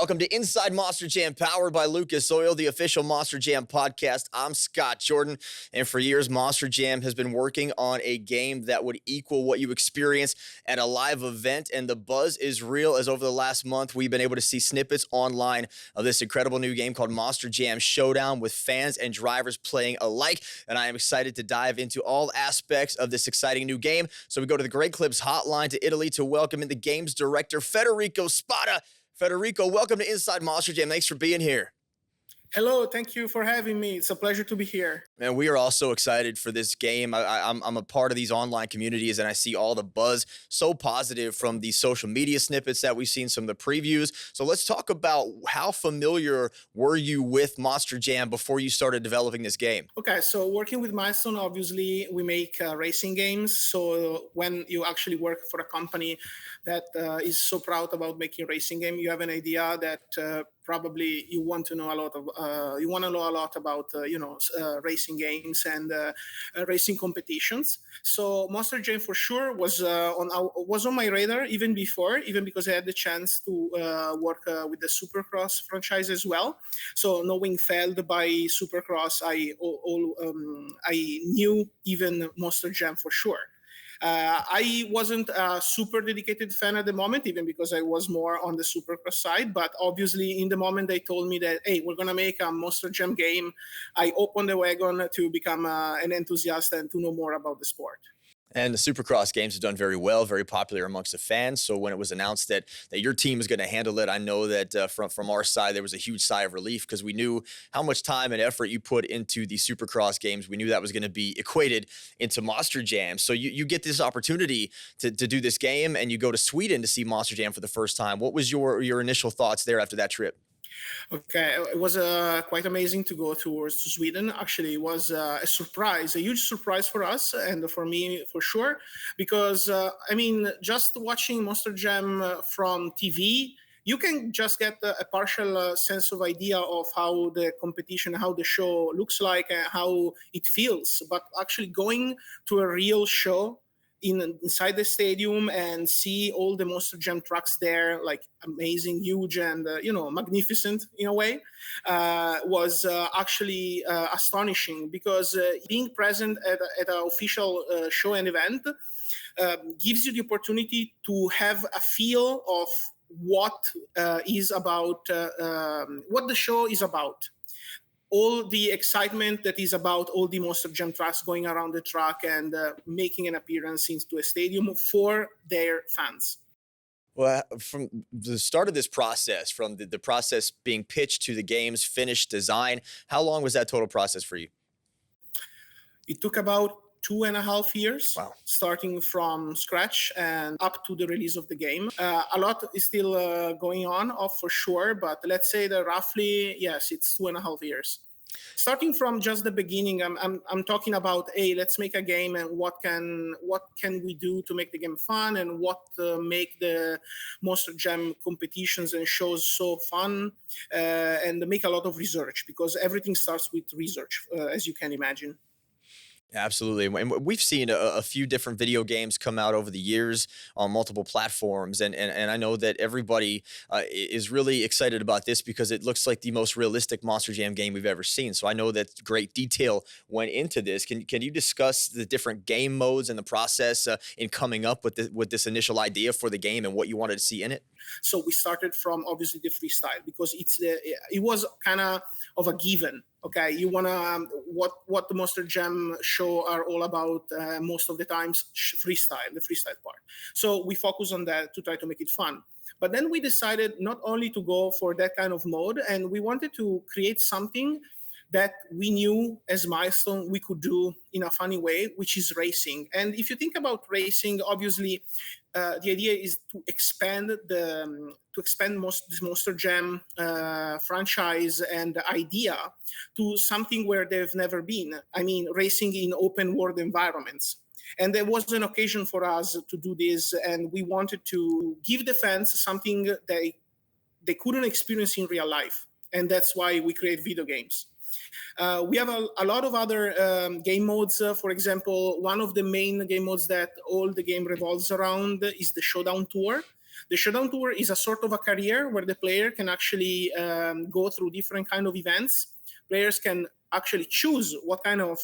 Welcome to Inside Monster Jam, powered by Lucas Oil, the official Monster Jam podcast. I'm Scott Jordan, and for years, Monster Jam has been working on a game that would equal what you experience at a live event, and the buzz is real, as over the last month, we've been able to see snippets online of this incredible new game called Monster Jam Showdown, with fans and drivers playing alike, and I am excited to dive into all aspects of this exciting new game. So we go to the Great Clips hotline to Italy to welcome in the game's director, Federico Spada. Federico, welcome to Inside Monster Jam. Thanks for being here. Hello, thank you for having me. It's a pleasure to be here. Man, we are all so excited for this game. I'm a part of these online communities, and I see all the buzz so positive from the social media snippets that we've seen, some of the previews. So let's talk about how familiar were you with Monster Jam before you started developing this game? Okay, so working with Milestone, obviously, we make racing games. So when you actually work for a company that is so proud about making racing game, you have an idea that probably you want to know a lot about racing games and racing competitions. So Monster Jam for sure was on my radar even because I had the chance to work with the Supercross franchise as well. So knowing Feld by Supercross, I knew even Monster Jam for sure. I wasn't a super dedicated fan at the moment, even because I was more on the Supercross side. But obviously, in the moment they told me that, hey, we're going to make a Monster Jam game, I opened the wagon to become an enthusiast and to know more about the sport. And the Supercross games have done very well, very popular amongst the fans. So when it was announced that your team is going to handle it, I know that from our side, there was a huge sigh of relief, because we knew how much time and effort you put into the Supercross games. We knew that was going to be equated into Monster Jam. So you get this opportunity to do this game, and you go to Sweden to see Monster Jam for the first time. What was your initial thoughts there after that trip? Okay, it was quite amazing to go to Sweden. Actually, it was a huge surprise for us and for me for sure, because just watching Monster Jam from TV, you can just get a partial sense of idea of how the competition, how the show looks like, and how it feels. But actually going to a real show inside the stadium and see all the Monster Jam trucks there, like amazing, huge, and magnificent in a way, was actually astonishing, because being present at an official show and event gives you the opportunity to have a feel of what what the show is about. All the excitement that is about all the Monster Jam trucks going around the track and making an appearance into a stadium for their fans. Well, from the start of this process, from the process being pitched to the game's finished design, how long was that total process for you? It took about 2.5 years. Wow. Starting from scratch and up to the release of the game. A lot is still going on, for sure, but let's say that roughly, yes, it's 2.5 years. Starting from just the beginning, I'm talking about, hey, let's make a game, and what can we do to make the game fun, and what make the Monster Jam competitions and shows so fun, and make a lot of research, because everything starts with research, as you can imagine. Absolutely. And we've seen a few different video games come out over the years on multiple platforms. And I know that everybody is really excited about this, because it looks like the most realistic Monster Jam game we've ever seen. So I know that great detail went into this. Can you discuss the different game modes and the process in coming up with this initial idea for the game and what you wanted to see in it? So we started from obviously the freestyle, because it was kind of a given. Okay, you wanna what the Monster Jam show are all about most of the times, the freestyle part. So we focus on that to try to make it fun. But then we decided not only to go for that kind of mode, and we wanted to create something that we knew as Milestone we could do in a funny way, which is racing. And if you think about racing, obviously the idea is to expand this Monster Jam franchise and idea to something where they've never been. I mean, racing in open world environments. And there was an occasion for us to do this, and we wanted to give the fans something they couldn't experience in real life. And that's why we create video games. We have a lot of other game modes. For example, one of the main game modes that all the game revolves around is the Showdown Tour. The Showdown Tour is a sort of a career where the player can actually go through different kind of events. Players can actually choose what kind of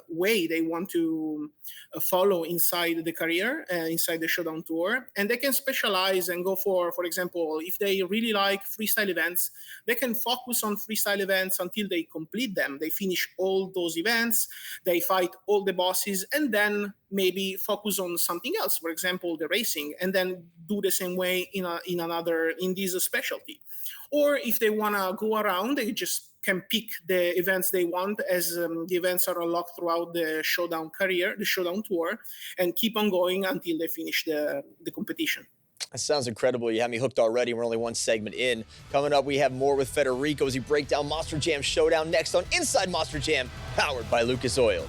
way they want to follow inside the career, inside the Showdown Tour. And they can specialize and go for example, if they really like freestyle events, they can focus on freestyle events until they complete them. They finish all those events, they fight all the bosses, and then maybe focus on something else, for example, the racing, and then do the same way in this specialty. Or if they want to go around, they just can pick the events they want, as the events are unlocked throughout the Showdown career, the Showdown Tour, and keep on going until they finish the competition. That sounds incredible. You have me hooked already. We're only one segment in. Coming up, we have more with Federico as he break down Monster Jam Showdown next on Inside Monster Jam, powered by Lucas Oil.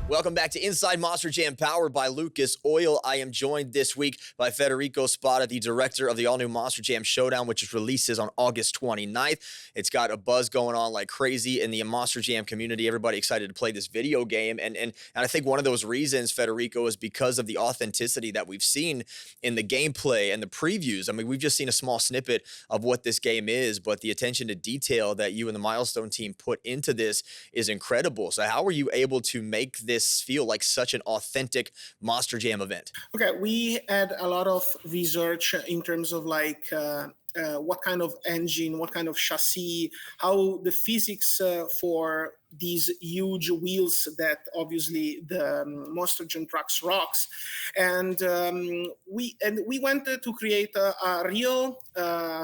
Welcome back to Inside Monster Jam, powered by Lucas Oil. I am joined this week by Federico Spada, the director of the all-new Monster Jam Showdown, which releases on August 29th. It's got a buzz going on like crazy in the Monster Jam community. Everybody excited to play this video game. And I think one of those reasons, Federico, is because of the authenticity that we've seen in the gameplay and the previews. I mean, we've just seen a small snippet of what this game is, but the attention to detail that you and the Milestone team put into this is incredible. So how were you able to make this feel like such an authentic Monster Jam event? Okay, we had a lot of research in terms of like what kind of engine, what kind of chassis, how the physics for these huge wheels that obviously the Monster Jam trucks rocks, and we wanted to create a real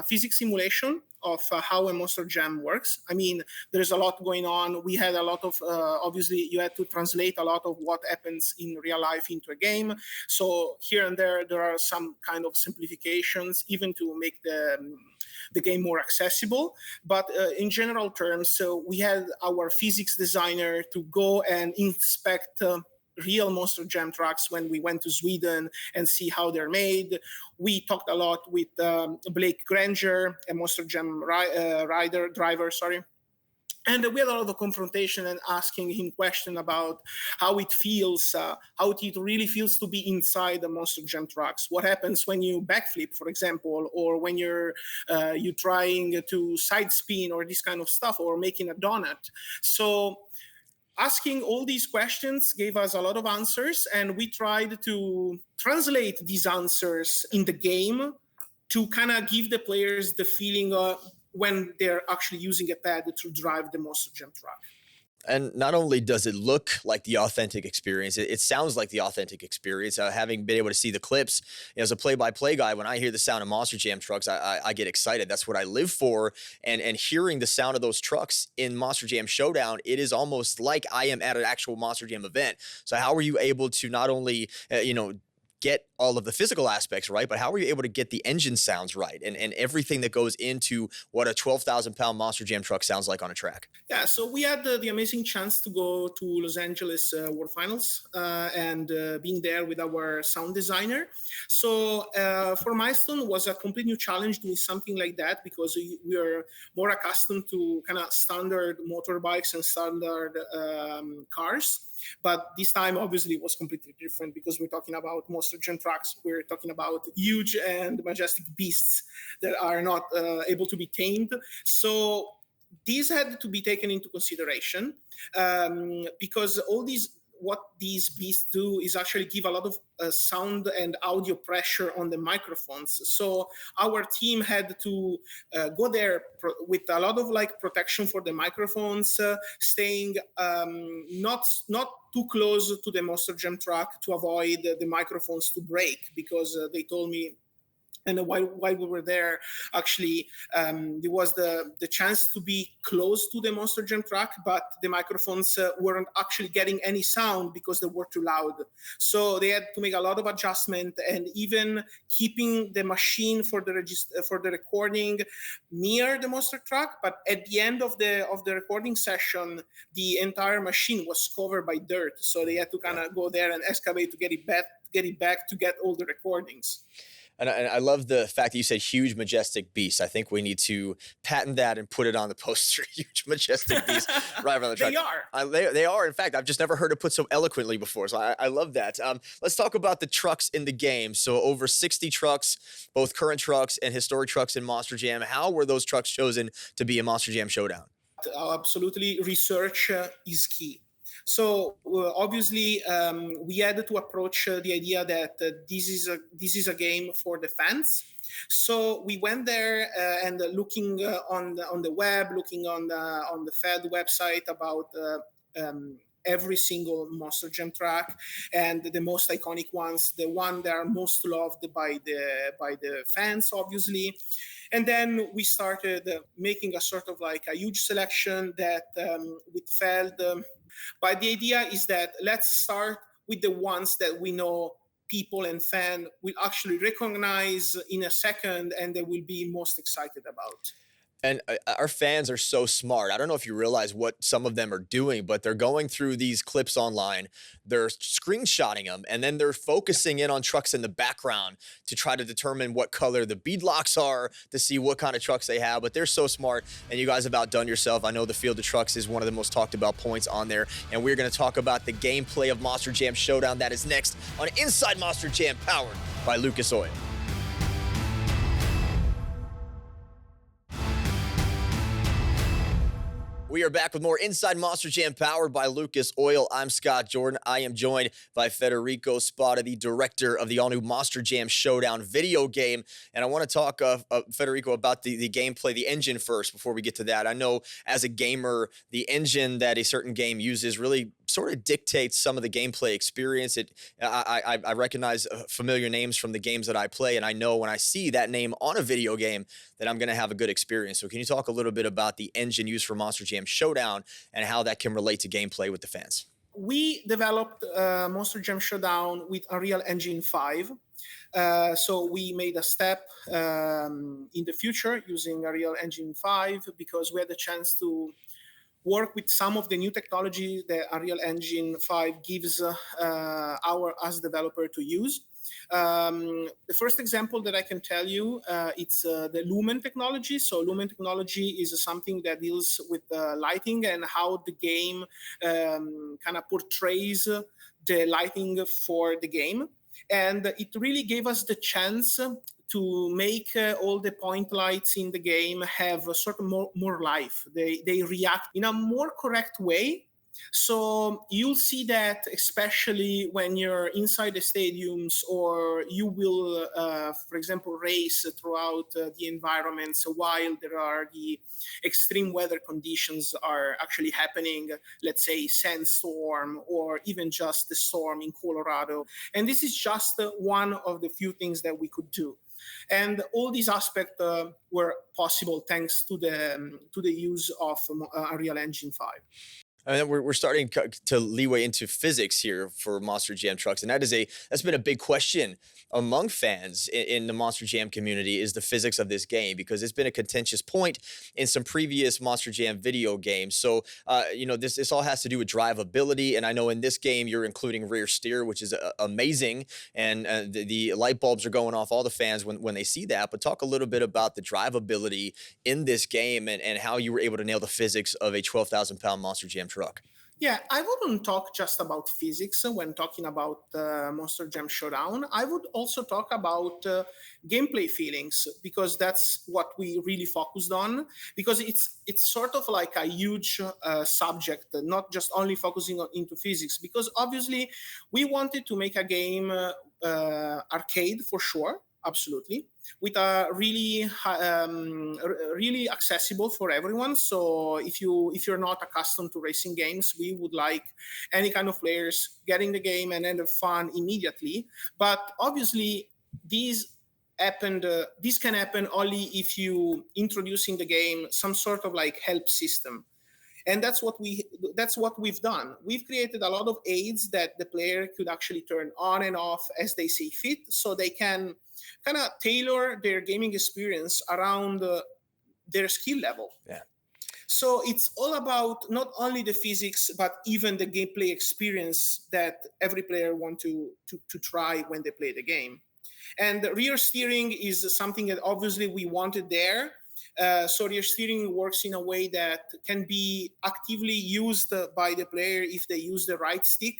physics simulation of how a Monster Jam works. I mean, there's a lot going on. We had a lot of, obviously, you had to translate a lot of what happens in real life into a game. So here and there are some kind of simplifications, even to make the game more accessible. But in general terms, so we had our physics designer to go and inspect real Monster Jam trucks when we went to Sweden and see how they're made. We talked a lot with Blake Granger, a Monster Jam driver, sorry. And we had a lot of confrontation and asking him questions about how it feels, how it really feels to be inside the Monster Jam trucks. What happens when you backflip, for example, or when you're trying to side spin or this kind of stuff, or making a donut. So asking all these questions gave us a lot of answers, and we tried to translate these answers in the game to kind of give the players the feeling when they're actually using a pad to drive the Monster Jam truck. And not only does it look like the authentic experience, it sounds like the authentic experience. Having been able to see the clips, as a play-by-play guy, when I hear the sound of Monster Jam trucks, I get excited. That's what I live for. And hearing the sound of those trucks in Monster Jam Showdown, it is almost like I am at an actual Monster Jam event. So how were you able to not only, get all of the physical aspects right, but how were you able to get the engine sounds right and everything that goes into what a 12,000-pound Monster Jam truck sounds like on a track? Yeah, so we had the amazing chance to go to Los Angeles World Finals and being there with our sound designer. So for Milestone was a complete new challenge doing something like that, because we are more accustomed to kind of standard motorbikes and standard cars. But this time, obviously, it was completely different because we're talking about Monster Jam trucks. We're talking about huge and majestic beasts that are not able to be tamed. So these had to be taken into consideration because what these beasts do is actually give a lot of sound and audio pressure on the microphones. So our team had to go there with a lot of protection for the microphones, staying not too close to the Monster Jam truck to avoid the microphones to break, because they told me. And while we were there, actually, there was the chance to be close to the Monster Jam truck, but the microphones weren't actually getting any sound because they were too loud. So they had to make a lot of adjustment, and even keeping the machine for the recording near the monster truck. But at the end of the recording session, the entire machine was covered by dirt. So they had to kind of go there and excavate to get it back to get all the recordings. And I love the fact that you said huge, majestic beast. I think we need to patent that and put it on the poster. Huge, majestic beast right around the truck. They are. They are. In fact, I've just never heard it put so eloquently before. So I love that. Let's talk about the trucks in the game. So over 60 trucks, both current trucks and historic trucks in Monster Jam. How were those trucks chosen to be a Monster Jam Showdown? Absolutely, research is key. So obviously, we had to approach the idea that this is a game for the fans. So we went there and looking on the web, looking on the Fed website about every single Monster Jam track, and the most iconic ones, the one that are most loved by the fans, obviously. And then we started making a sort of like a huge selection that we felt. But the idea is that let's start with the ones that we know people and fan will actually recognize in a second, and they will be most excited about. And our fans are so smart. I don't know if you realize what some of them are doing, but they're going through these clips online, they're screenshotting them, and then they're focusing in on trucks in the background to try to determine what color the beadlocks are, to see what kind of trucks they have. But they're so smart, and you guys have outdone yourself. I know the field of trucks is one of the most talked about points on there, and we're going to talk about the gameplay of Monster Jam Showdown. That is next on Inside Monster Jam, powered by Lucas Oil. We are back with more Inside Monster Jam, powered by Lucas Oil. I'm Scott Jordan. I am joined by Federico Spada, the director of the all-new Monster Jam Showdown video game. And I want to talk, Federico, about the gameplay, the engine first, before we get to that. I know as a gamer, the engine that a certain game uses really sort of dictates some of the gameplay experience. I recognize familiar names from the games that I play, and I know when I see that name on a video game that I'm going to have a good experience. So can you talk a little bit about the engine used for Monster Jam Showdown and how that can relate to gameplay with the fans? We developed Monster Jam Showdown with Unreal Engine 5. So we made a step in the future using Unreal Engine 5 because we had the chance to work with some of the new technology that Unreal Engine 5 gives us developer to use. The first example that I can tell you, it's the Lumen technology. So Lumen technology is something that deals with lighting and how the game kind of portrays the lighting for the game. And it really gave us the chance to make all the point lights in the game have a sort of more life. They react in a more correct way. So you'll see that especially when you're inside the stadiums or you will, for example, race throughout the environments while there are the extreme weather conditions are actually happening, let's say sandstorm or even just the storm in Colorado. And this is just one of the few things that we could do. And all these aspects were possible thanks to the use of Unreal Engine 5. And then we're starting to leeway into physics here for Monster Jam trucks, and that's been a big question among fans in the Monster Jam community, is the physics of this game, because it's been a contentious point in some previous Monster Jam video games. So this all has to do with drivability, and I know in this game you're including rear steer, which is amazing, and the light bulbs are going off all the fans when they see that. But talk a little bit about the drivability in this game and how you were able to nail the physics of a 12,000-pound Monster Jam truck. Yeah, I wouldn't talk just about physics when talking about Monster Jam Showdown. I would also talk about gameplay feelings, because that's what we really focused on, because it's sort of like a huge subject, not just only focusing into physics, because obviously we wanted to make a game arcade for sure, absolutely, with a really accessible for everyone. So if you're not accustomed to racing games, we would like any kind of players getting the game and end of fun immediately. But obviously, this can happen only if you introduce in the game some sort of like help system. And that's what we've done. We've created a lot of aids that the player could actually turn on and off as they see fit, so they can kind of tailor their gaming experience around their skill level. Yeah. So it's all about not only the physics, but even the gameplay experience that every player want to try when they play the game. And rear steering is something that obviously we wanted there. So rear steering works in a way that can be actively used by the player if they use the right stick,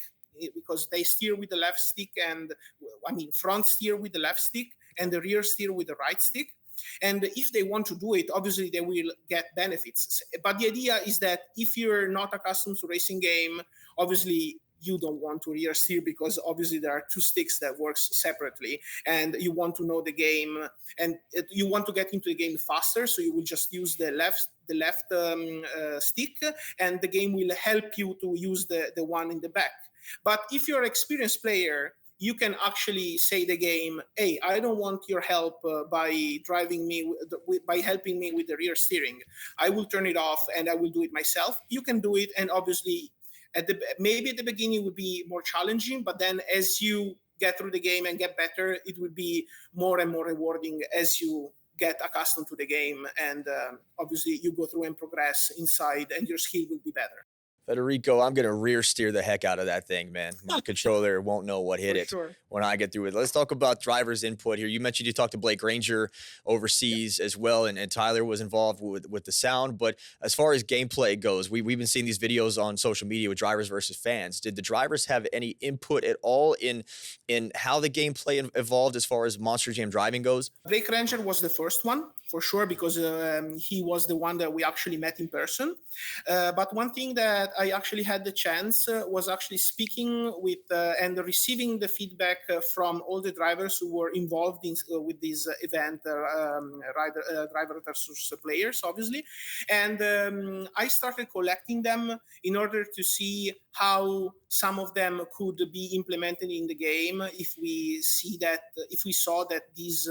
because they steer with the left stick, and front steer with the left stick and the rear steer with the right stick. And if they want to do it, obviously they will get benefits. But the idea is that if you're not accustomed to racing game, obviously you don't want to rear steer, because obviously there are two sticks that works separately, and you want to know the game, and you want to get into the game faster, so you will just use the left stick, and the game will help you to use the one in the back. But if you're an experienced player, you can actually say the game, hey, I don't want your help by helping me with the rear steering. I will turn it off and I will do it myself. You can do it, and obviously maybe at the beginning it would be more challenging, but then as you get through the game and get better, it would be more and more rewarding as you get accustomed to the game, and obviously you go through and progress inside, and your skill will be better. Federico, I'm going to rear steer the heck out of that thing, man. My controller won't know what hit it when I get through it. Let's talk about driver's input here. You mentioned you talked to Blake Granger overseas as well, and Tyler was involved with the sound. But as far as gameplay goes, we've been seeing these videos on social media with drivers versus fans. Did the drivers have any input at all in how the gameplay evolved as far as Monster Jam driving goes? Blake Granger was the first one, for sure, because he was the one that we actually met in person. But one thing that I actually had the chance was actually speaking with and receiving the feedback from all the drivers who were involved with this event, driver versus players, obviously. And I started collecting them in order to see how some of them could be implemented in the game if we saw that this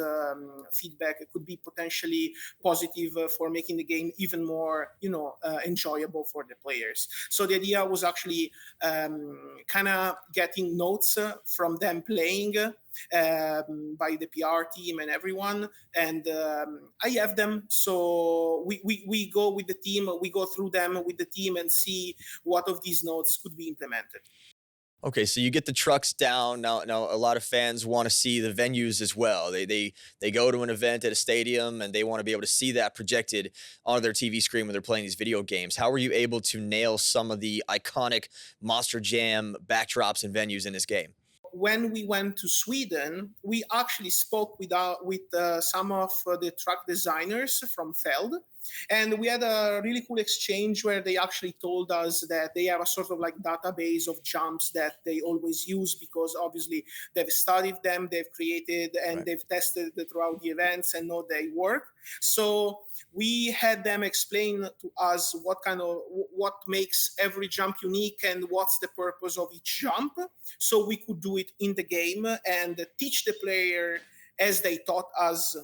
feedback could be potentially positive for making the game even more enjoyable for the players. So the idea was actually kind of getting notes from them playing by the PR team and everyone, and I have them, so we go with the team, we go through them with the team and see what of these notes could be implemented. Okay, so you get the trucks down. Now a lot of fans want to see the venues as well. They go to an event at a stadium and they want to be able to see that projected on their TV screen when they're playing these video games. How were you able to nail some of the iconic Monster Jam backdrops and venues in this game? When we went to Sweden, we actually spoke with some of the truck designers from Feld. And we had a really cool exchange where they actually told us that they have a sort of like database of jumps that they always use, because obviously they've studied them, they've created, and they've tested throughout the events and know they work. So we had them explain to us what makes every jump unique and what's the purpose of each jump, so we could do it in the game and teach the player as they taught us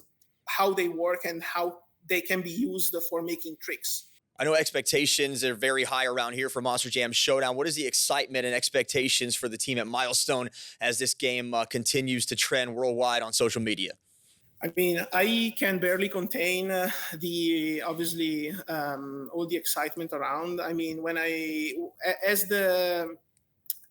how they work and how they can be used for making tricks. I know expectations are very high around here for Monster Jam Showdown. What is the excitement and expectations for the team at Milestone as this game continues to trend worldwide on social media? I mean, I can barely contain all the excitement around. I mean,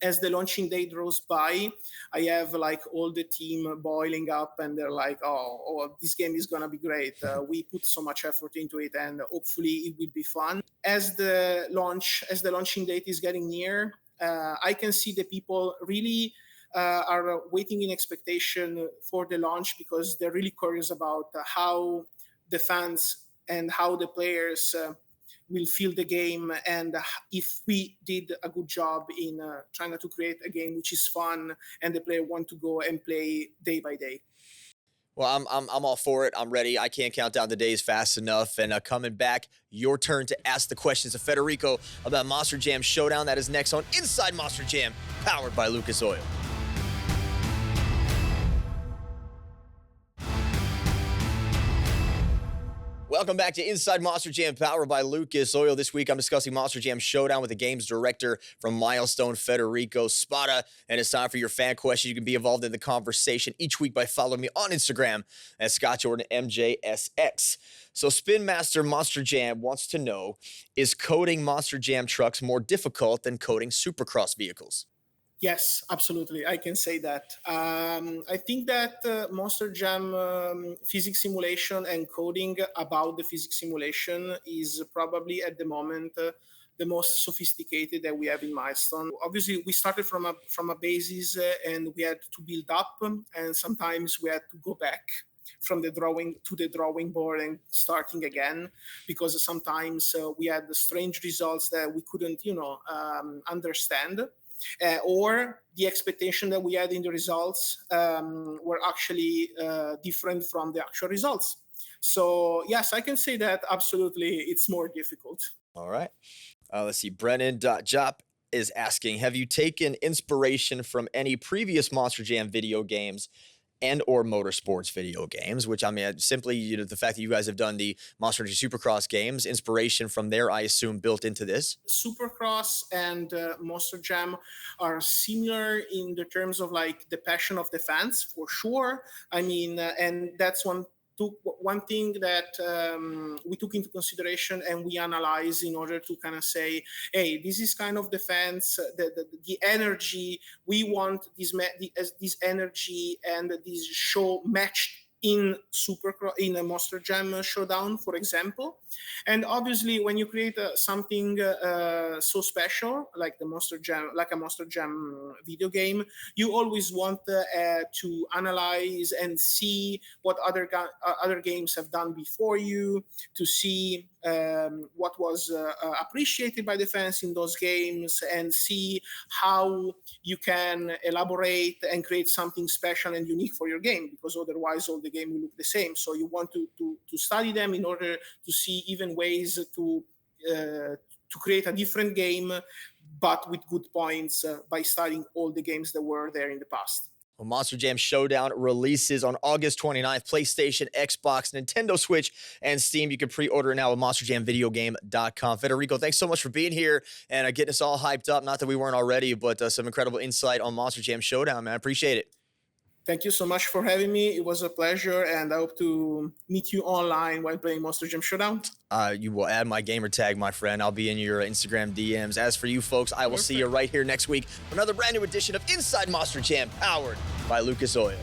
as the launching day draws by, I have like all the team boiling up, and they're like, oh, this game is going to be great. We put so much effort into it, and hopefully it will be fun. As the launching date is getting near, I can see the people really are waiting in expectation for the launch, because they're really curious about how the fans and how the players will feel the game, and if we did a good job in trying to create a game which is fun and the player want to go and play day by day. Well, I'm all for it. I'm ready. I can't count down the days fast enough. And coming back, your turn to ask the questions of Federico about Monster Jam Showdown. That is next on Inside Monster Jam, powered by Lucas Oil. Welcome back to Inside Monster Jam, powered by Lucas Oil. This week, I'm discussing Monster Jam Showdown with the game's director from Milestone, Federico Spada. And it's time for your fan questions. You can be involved in the conversation each week by following me on Instagram at ScottJordanMJSX. So Spin Master Monster Jam wants to know, is coding Monster Jam trucks more difficult than coding Supercross vehicles? Yes, absolutely. I can say that. I think that Monster Jam physics simulation and coding about the physics simulation is probably at the moment the most sophisticated that we have in Milestone. Obviously, we started from a basis and we had to build up, and sometimes we had to go back from the drawing to the drawing board and starting again, because sometimes we had the strange results that we couldn't, understand, or the expectation that we had in the results were actually different from the actual results. So yes, I can say that absolutely it's more difficult. All right. Let's see. Brennan.jop is asking, have you taken inspiration from any previous Monster Jam video games and or motorsports video games? Which, I mean, simply, the fact that you guys have done the Monster Energy Supercross games, inspiration from there, I assume, built into this. Supercross and Monster Jam are similar in the terms of like the passion of the fans, for sure. I mean, and that's one thing that we took into consideration and we analyzed in order to kind of say, hey, this is kind of the fans, the energy we want, this energy and this show matched in in a Monster Jam Showdown, for example. And obviously, when you create something so special like a Monster Jam video game, you always want to analyze and see what other games have done before you, to see what was appreciated by the fans in those games, and see how you can elaborate and create something special and unique for your game, because otherwise all the game will look the same. So you want to study them in order to see even ways to create a different game, but with good points by studying all the games that were there in the past. Well, Monster Jam Showdown releases on August 29th, PlayStation, Xbox, Nintendo Switch, and Steam. You can pre-order it now at monsterjamvideogame.com. Federico, thanks so much for being here and getting us all hyped up. Not that we weren't already, but some incredible insight on Monster Jam Showdown, man. I appreciate it. Thank you so much for having me. It was a pleasure, and I hope to meet you online while playing Monster Jam Showdown. You will add my gamer tag, my friend. I'll be in your Instagram DMs. As for you folks, I will see you right here next week for another brand new edition of Inside Monster Jam, powered by Lucas Oil.